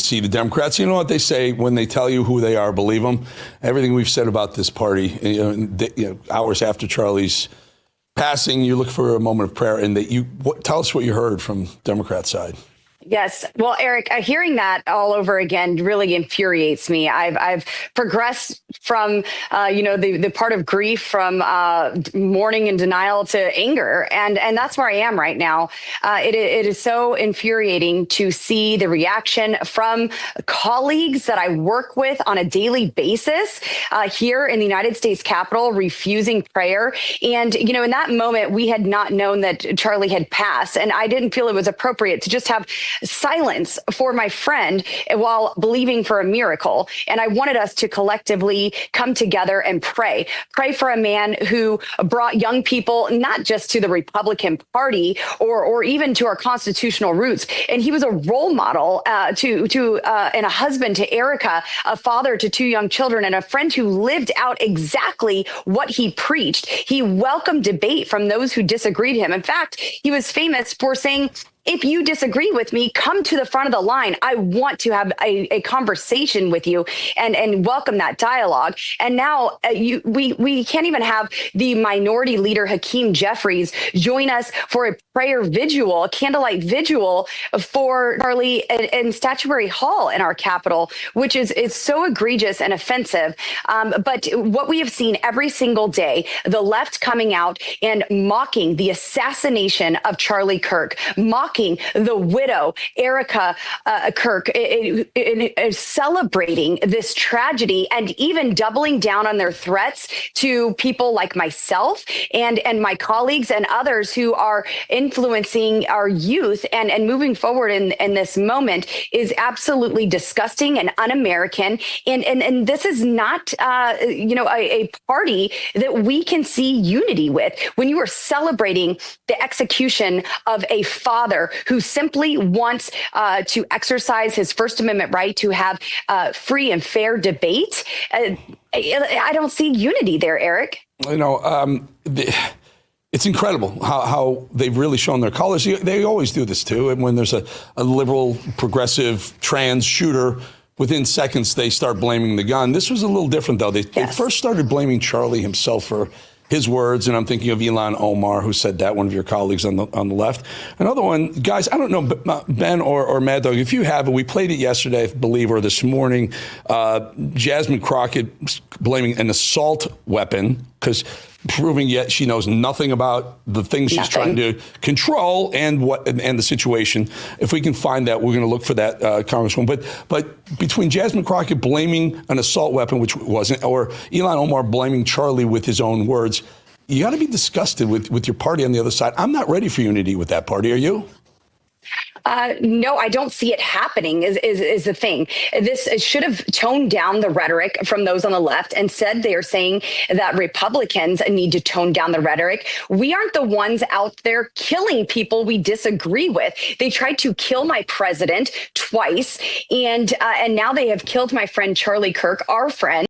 see the Democrats. You know what they say when they tell you who they are, believe them. Everything we've said about this party, hours after Charlie's passing, you look for a moment of prayer, and tell us what you heard from Democrat side. Yes. Well, Eric, hearing that all over again really infuriates me. I've progressed from, the part of grief from mourning and denial to anger. And that's where I am right now. It is so infuriating to see the reaction from colleagues that I work with on a daily basis here in the United States Capitol, refusing prayer. And, in that moment, we had not known that Charlie had passed. And I didn't feel it was appropriate to just have silence for my friend while believing for a miracle. And I wanted us to collectively come together and pray for a man who brought young people not just to the Republican Party or even to our constitutional roots. And he was a role model and a husband to Erica, a father to 2 young children, and a friend who lived out exactly what he preached. He welcomed debate from those who disagreed with him. In fact, he was famous for saying, if you disagree with me, come to the front of the line. I want to have a conversation with you and welcome that dialogue. And now we can't even have the minority leader, Hakeem Jeffries, join us for a prayer vigil, a candlelight vigil for Charlie in Statuary Hall in our Capitol, which is so egregious and offensive. But what we have seen every single day, the left coming out and mocking the assassination of Charlie Kirk, mocking the widow, Erica Kirk, celebrating this tragedy and even doubling down on their threats to people like myself and my colleagues and others who are influencing our youth and moving forward in this moment is absolutely disgusting and un-American. And this is not, a party that we can see unity with. When you are celebrating the execution of a father who simply wants to exercise his First Amendment right to have free and fair debate, I don't see unity there, Eric. It's incredible how they've really shown their colors. They always do this, too. And when there's a liberal, progressive, trans shooter, within seconds, they start blaming the gun. This was a little different, though. They first started blaming Charlie himself for his words, and I'm thinking of Ilhan Omar, who said that, one of your colleagues on the left. Another one, guys, I don't know, Ben or Mad Dog, if you have it, we played it yesterday, I believe, or this morning, Jasmine Crockett blaming an assault weapon, because proving yet she knows nothing about the things she's trying to control and the situation. If we can find that, we're going to look for that, Congresswoman. But between Jasmine Crockett blaming an assault weapon, which wasn't, or Ilhan Omar blaming Charlie with his own words, you got to be disgusted with your party on the other side. I'm not ready for unity with that party. Are you? No, I don't see it happening is the thing. This should have toned down the rhetoric from those on the left. Instead, they are saying that Republicans need to tone down the rhetoric. We aren't the ones out there killing people we disagree with. They tried to kill my president twice, and now they have killed my friend Charlie Kirk, our friend.